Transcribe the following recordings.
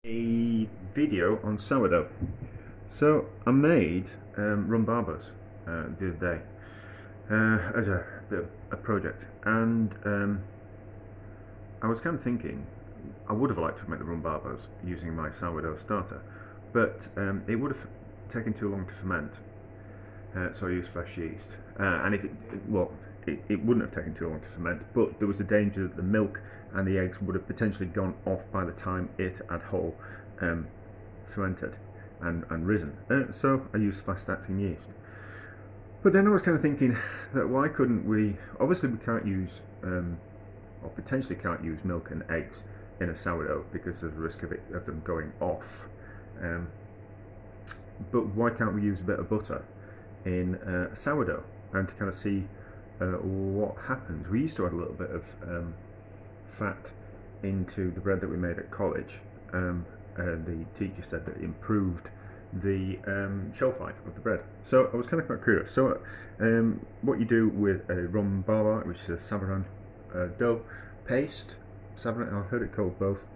A video on sourdough. So I made rhumbarbas the other day as a bit of a project, and I was kind of thinking I would have liked to make the rhumbarbas using my sourdough starter, but it would have taken too long to ferment, so I used fresh yeast. And if it wouldn't have taken too long to ferment, but there was a danger that the milk and the eggs would have potentially gone off by the time it had whole fermented and risen. So I used fast-acting yeast. But then I was kind of thinking that why couldn't we? Obviously, we can't use, or potentially can't use milk and eggs in a sourdough because there's a risk of them going off. But why can't we use a bit of butter in a sourdough and to kind of see what happens? We used to add a little bit of fat into the bread that we made at college. The teacher said that it improved the shelf life of the bread. So I was kind of quite curious. So what you do with a rhubarb, which is a savarin dough paste, savarin, I've heard it called both.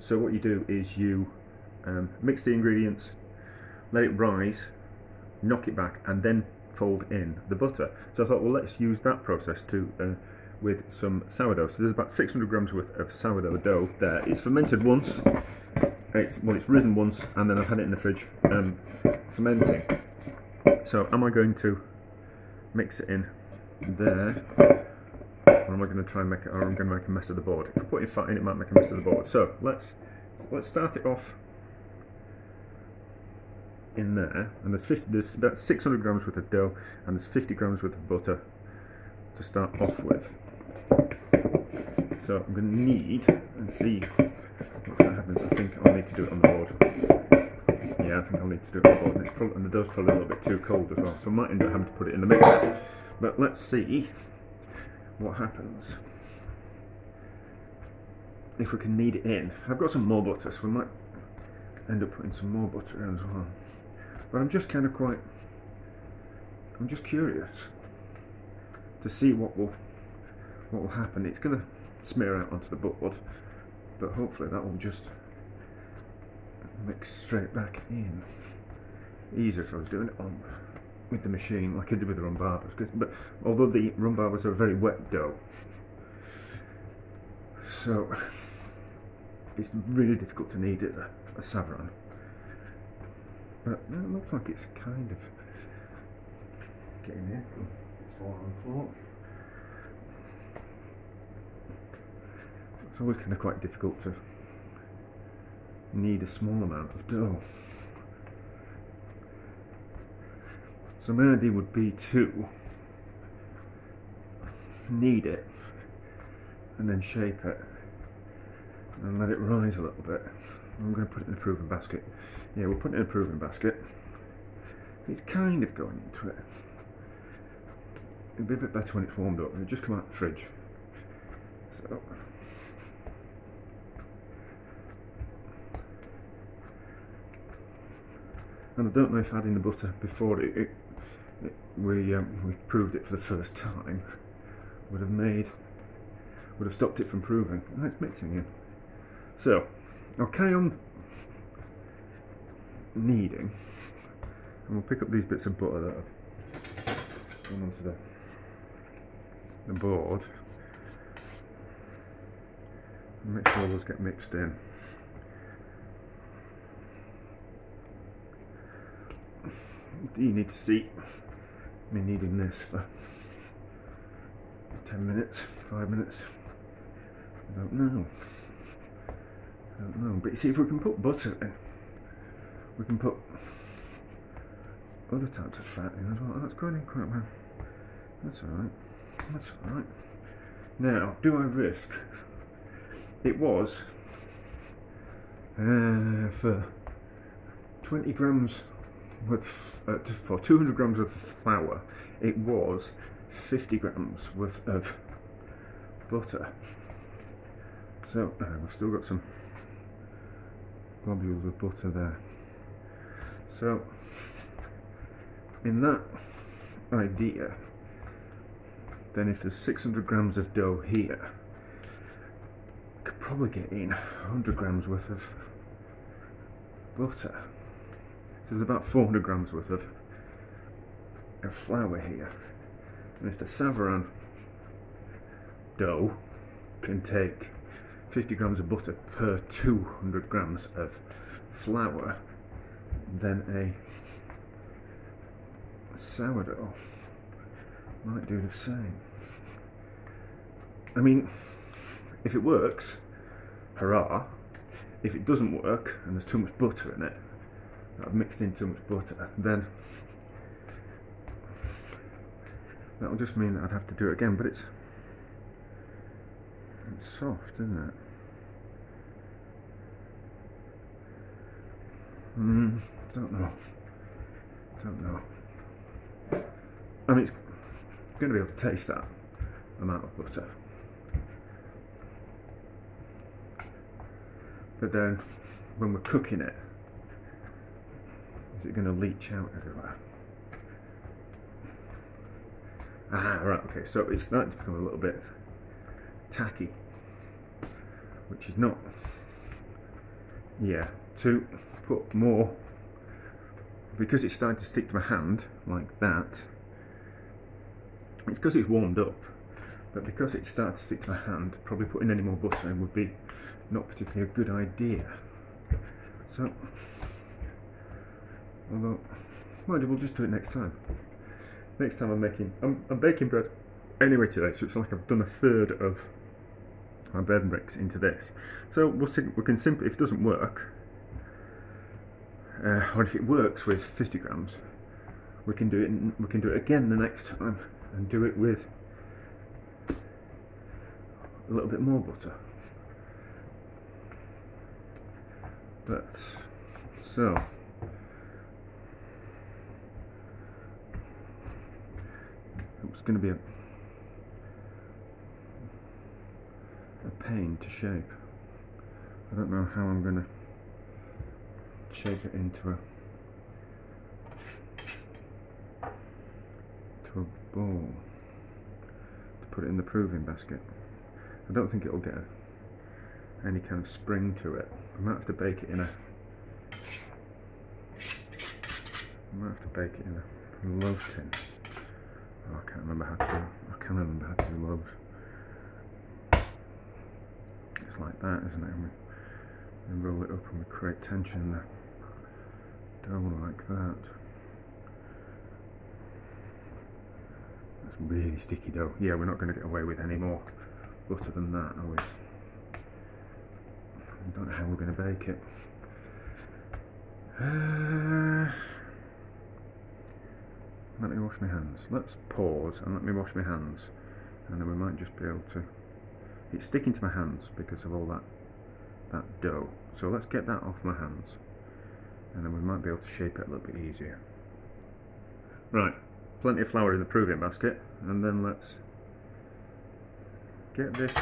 So what you do is you mix the ingredients, let it rise, knock it back, and then fold in the butter. So I thought, well, let's use that process to with some sourdough. So there's about 600 grams worth of sourdough dough there. It's fermented once, it's risen once, and then I've had it in the fridge fermenting. So am I going to mix it in there, or am I going to try and make it, or I'm going to make a mess of the board? If I put fat in, it might make a mess of the board. So let's start it off in there, and there's about 600 grams worth of dough, and there's 50 grams worth of butter to start off with. So I'm going to need, and see what happens. I think I'll need to do it on the board. Yeah, I think I'll need to do it on the board, and the dough's probably a little bit too cold as well, so I might end up having to put it in the mixer. But let's see what happens if we can knead it in. I've got some more butter, so we might end up putting some more butter in as well. But I'm just curious to see what will happen. It's going to smear out onto the board, but hopefully that will just mix straight back in. Easier if I was doing it on with the machine like I did with the rhumbarbas, but although the rhumbarbas are a very wet dough, so it's really difficult to knead it a savarin. But it looks like it's kind of getting there. Fall on the floor. It's always kind of quite difficult to knead a small amount of dough. So my idea would be to knead it and then shape it and let it rise a little bit. I'm going to put it in a proving basket. Yeah, we'll put it in a proving basket. It's kind of going into it. It'll be a bit better when it's warmed up. It'll just come out of the fridge. So and I don't know if adding the butter before we proved it for the first time would have stopped it from proving. Oh, it's mixing in. So I'll carry on kneading, and we'll pick up these bits of butter that have gone onto the board and make sure those get mixed in. Do you need to see me kneading this for 10 minutes, 5 minutes? I don't know. But you see, if we can put butter in, we can put other types of fat in as well. That's going in quite well. That's alright. That's alright. Now, do I risk? It was for 20 grams worth, for 200 grams of flour, it was 50 grams worth of butter. So we've still got some globules of butter there. So in that idea, then if there's 600 grams of dough here, I could probably getting 100 grams worth of butter. So there's about 400 grams worth of flour here. And if the Savarin dough can take 50 grams of butter per 200 grams of flour, then a sourdough might do the same. I mean, if it works, hurrah. If it doesn't work and there's too much butter in it, I've mixed in too much butter, then that'll just mean that I'd have to do it again. But it's soft, isn't it? Don't know. I mean, it's going to be able to taste that amount of butter. But then, when we're cooking it, is it going to leach out everywhere? Ah, right, okay, so it's starting to become a little bit tacky, which is not, yeah, to put more, because it's starting to stick to my hand like that. It's because it's warmed up, but because it's starting to stick to my hand, probably putting any more butter in would be not particularly a good idea. So, although, mind you, we'll just do it next time. Next time I'm baking bread anyway today, so it's like I've done a third of my bread mix into this. So we'll see, we can simply, if it doesn't work, or if it works with 50 grams, we can do it again the next time and do it with a little bit more butter. But so it's going to be a pain to shape. I don't know how I'm going to shape it into a bowl to put it in the proving basket. I don't think it will get any kind of spring to it. I might have to bake it in a loaf tin. Oh, I can't remember how to do loaves. It's like that, isn't it? We roll it up and we create tension in the dough like that. That's really sticky dough. Yeah, we're not going to get away with any more butter than that, are we? I don't know how we're going to bake it. Let me wash my hands. Let's pause and let me wash my hands, and then we might just be able to. It's sticking to my hands because of all that dough. So let's get that off my hands, and then we might be able to shape it a little bit easier. Right, plenty of flour in the proving basket, and then let's get this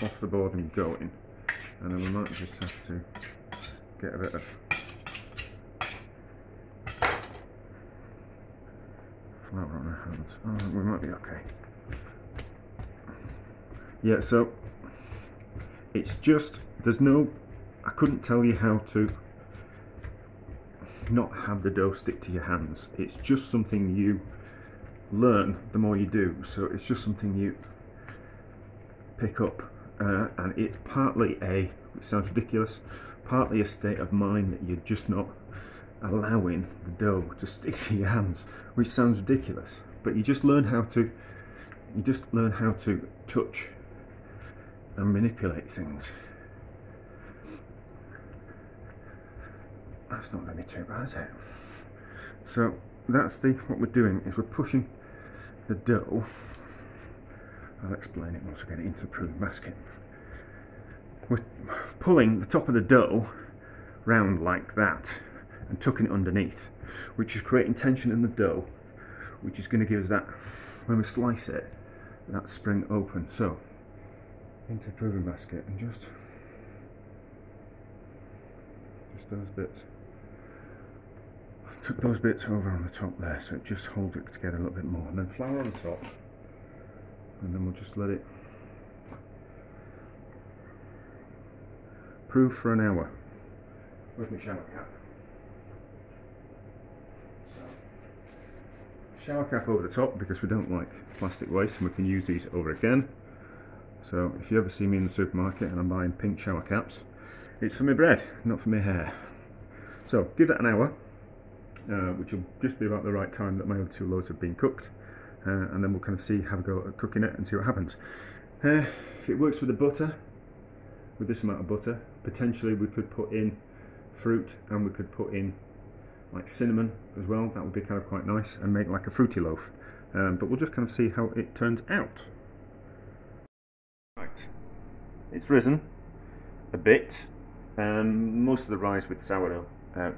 off the board and going, and then we might just have to get a bit of flour on our hands. Oh, we might be okay. Yeah, so it's just, I couldn't tell you how to not have the dough stick to your hands. It's just something you learn the more you do, so it's just something you pick up, and it's partly it sounds ridiculous, partly a state of mind that you're just not allowing the dough to stick to your hands, which sounds ridiculous, but you just learn how to touch and manipulate things. That's not going to be too bad, is it? So that's what we're doing is we're pushing the dough. I'll explain it once we get it into the proving basket. We're pulling the top of the dough round like that and tucking it underneath, which is creating tension in the dough, which is going to give us that, when we slice it, that spring open. So into the proving basket, and just those bits. Took those bits over on the top there, so it just holds it together a little bit more, and then flour on top, and then we'll just let it proof for an hour. Where's my shower cap? Shower cap over the top because we don't like plastic waste and we can use these over again. So if you ever see me in the supermarket and I'm buying pink shower caps, it's for my bread, not for my hair. So give that an hour, which will just be about the right time that my other two loaves have been cooked, and then we'll kind of have a go at cooking it and see what happens. If it works with the butter, with this amount of butter, potentially we could put in fruit and we could put in like cinnamon as well. That would be kind of quite nice and make like a fruity loaf. But we'll just kind of see how it turns out. Right, it's risen a bit. Most of the rise with sourdough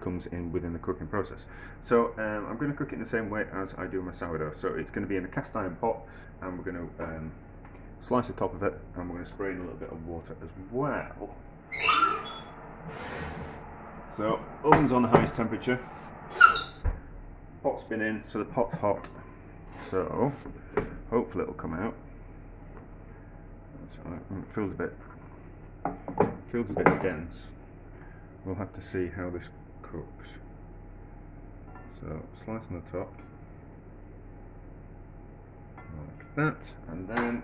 comes in within the cooking process. So I'm going to cook it in the same way as I do my sourdough. So it's going to be in a cast iron pot, and we're going to slice the top of it, and we're going to spray in a little bit of water as well. So oven's on the highest temperature. Pot's been in, so the pot's hot. So hopefully it'll come out. It feels a bit dense. We'll have to see how this cooks. So slice on the top like that, and then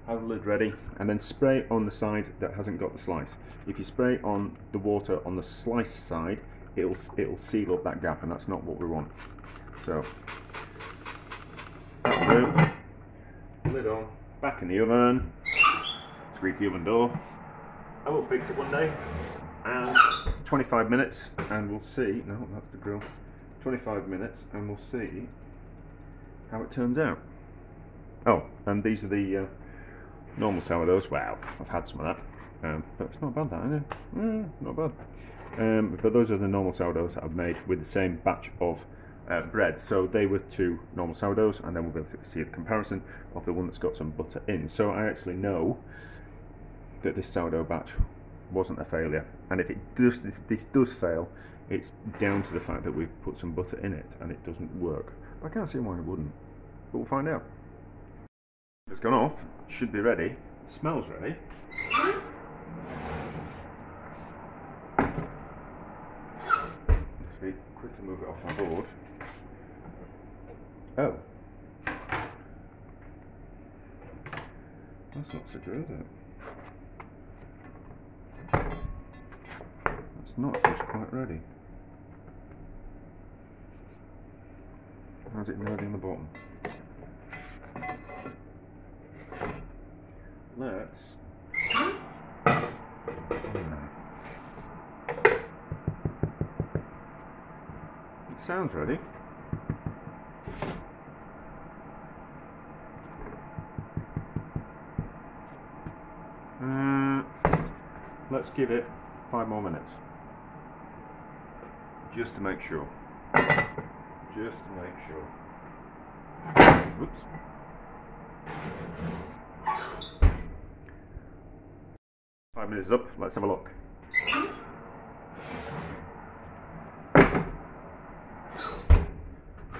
have the lid ready, and then spray on the side that hasn't got the slice. If you spray on the water on the sliced side, it'll seal up that gap, and that's not what we want. So that'll do. Lid on, back in the oven, squeaky oven door. I will fix it one day. And 25 minutes, and we'll see. No, that's the grill. 25 minutes, and we'll see how it turns out. Oh, and these are the normal sourdoughs. Wow, I've had some of that, but it's not bad, that, is it? Not bad. But those are the normal sourdoughs that I've made with the same batch of bread. So they were two normal sourdoughs, and then we'll be able to see the comparison of the one that's got some butter in. So I actually know that this sourdough batch wasn't a failure, and if this does fail, it's down to the fact that we've put some butter in it and it doesn't work. I can't see why it wouldn't, but we'll find out. It's gone off, should be ready, it smells ready. Let's quickly move it off my board. Oh, that's not so good, is it? It's not just quite ready. How's it ready on the bottom? Let's... It sounds ready. Let's give it 5 more minutes. Just to make sure. Just to make sure. Oops. Five minutes up, let's have a look.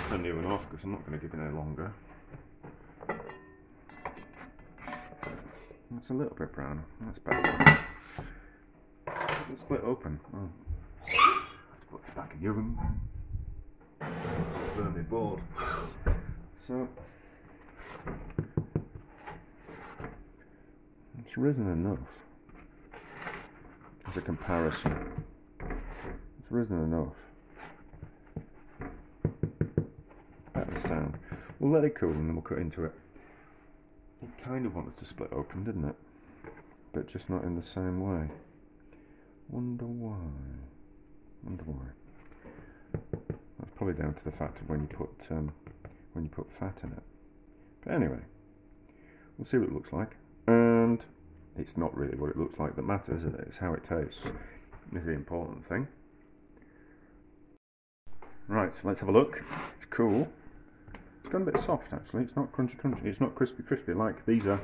Turn the oven off because I'm not going to give it any longer. It's a little bit brown, that's better. Let's split open. Oh. Put it back in the oven. Burn my board. So it's risen enough as a comparison. It's risen enough. Better sound. We'll let it cool and then we'll cut into it. It kind of wanted to split open, didn't it? But just not in the same way. Wonder why. Wonder why. That's probably down to the fact of when you put fat in it. But anyway, we'll see what it looks like. And it's not really what it looks like that matters, is it? It's how it tastes. Is the important thing. Right, so let's have a look. It's cool. It's gone a bit soft actually. It's not crunchy crunchy. It's not crispy crispy like these are.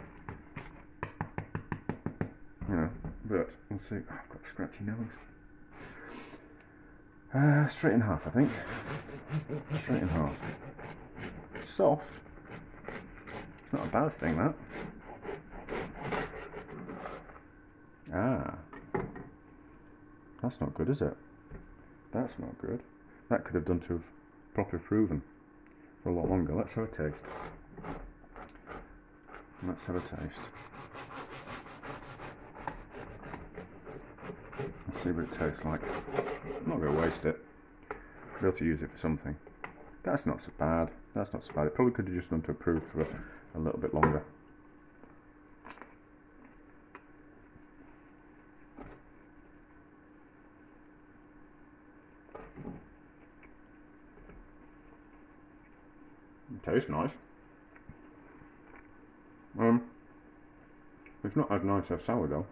You know, but we'll see. Oh, I've got a scratchy nose. Straight in half, I think. Straight in half. Soft. It's not a bad thing, that. Ah. That's not good, is it? That's not good. That could have done to have properly proven for a lot longer. Let's have a taste. Let's have a taste. Let's see what it tastes like. I'm not going to waste it. I'll be able to use it for something. That's not so bad. That's not so bad. It probably could have just done to have proved for a little bit longer. It tastes nice. It's not as nice as sourdough,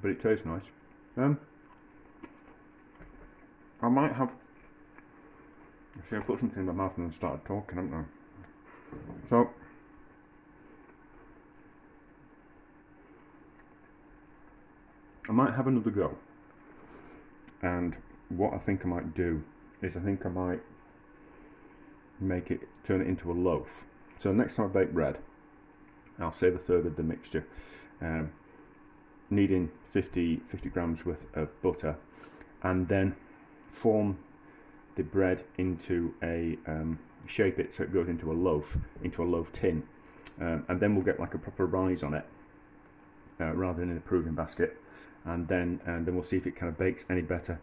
but it tastes nice. I might have. See, I put something in my mouth and then started talking, haven't I? So, I might have another go. And what I think I might do is I think I might turn it into a loaf. So next time I bake bread, I'll save a third of the mixture, kneading 50 grams worth of butter, and then form the bread into a shape it so it goes into a loaf tin, and then we'll get like a proper rise on it, rather than in a proving basket, and then we'll see if it kind of bakes any better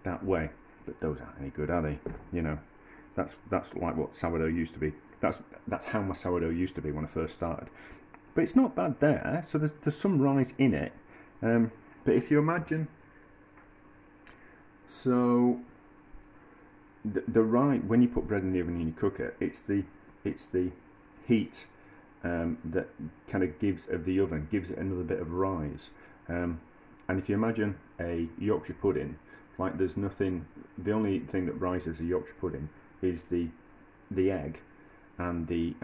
that way. But those aren't any good, are they? You know, that's like what sourdough used to be. That's how my sourdough used to be when I first started. But it's not bad there. So there's some rise in it. But if you imagine, so the rise, when you put bread in the oven and you cook it, it's the heat that kind of gives it another bit of rise. And if you imagine a Yorkshire pudding, like there's nothing. The only thing that rises a Yorkshire pudding is the egg, and the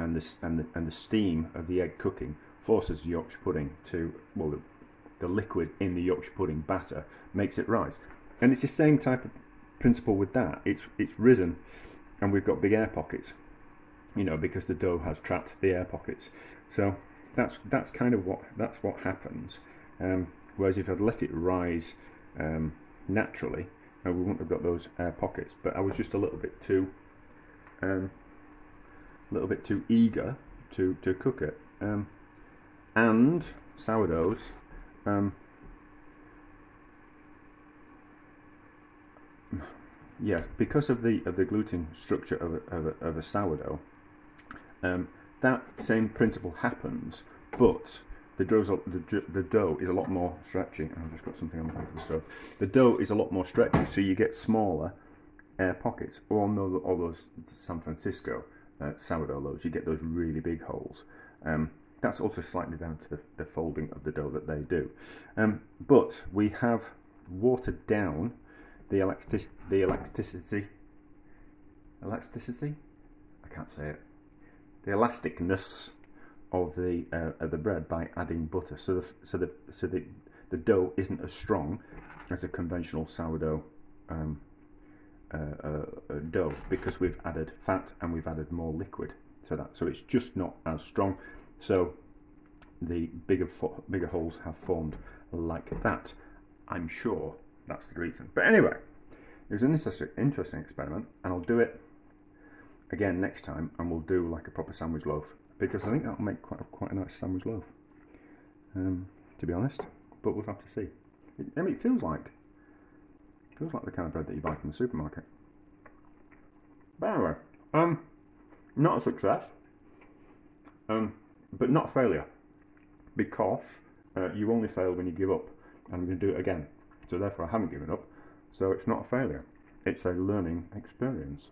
steam of the egg cooking forces the Yorkshire pudding to, well, the liquid in the Yorkshire pudding batter makes it rise. And it's the same type of principle with that. It's risen, and we've got big air pockets, you know, because the dough has trapped the air pockets. So that's kind of what happens. Whereas if I'd let it rise naturally, we wouldn't have got those air pockets. But I was just a little bit too eager to cook it. And sourdoughs, yeah, because of the gluten structure of a sourdough, that same principle happens, but the dough is a lot more stretchy. I've just got something on the back of the stove. The dough is a lot more stretchy, so you get smaller air pockets. Or no, all those San Francisco sourdough loaves, you get those really big holes. That's also slightly down to the folding of the dough that they do. But we have watered down the elasticity. I can't say it. The elasticness of the bread by adding butter. So the dough isn't as strong as a conventional sourdough dough, because we've added fat and we've added more liquid. So it's just not as strong. So the bigger holes have formed like that. I'm sure that's the reason. But anyway, it was an interesting experiment, and I'll do it again next time, and we'll do like a proper sandwich loaf, because I think that'll make quite a nice sandwich loaf, to be honest. But we'll have to see. I mean, it feels like the kind of bread that you buy from the supermarket. But anyway, not a success, but not a failure, because you only fail when you give up, and I'm going to do it again. So therefore I haven't given up, so it's not a failure, it's a learning experience.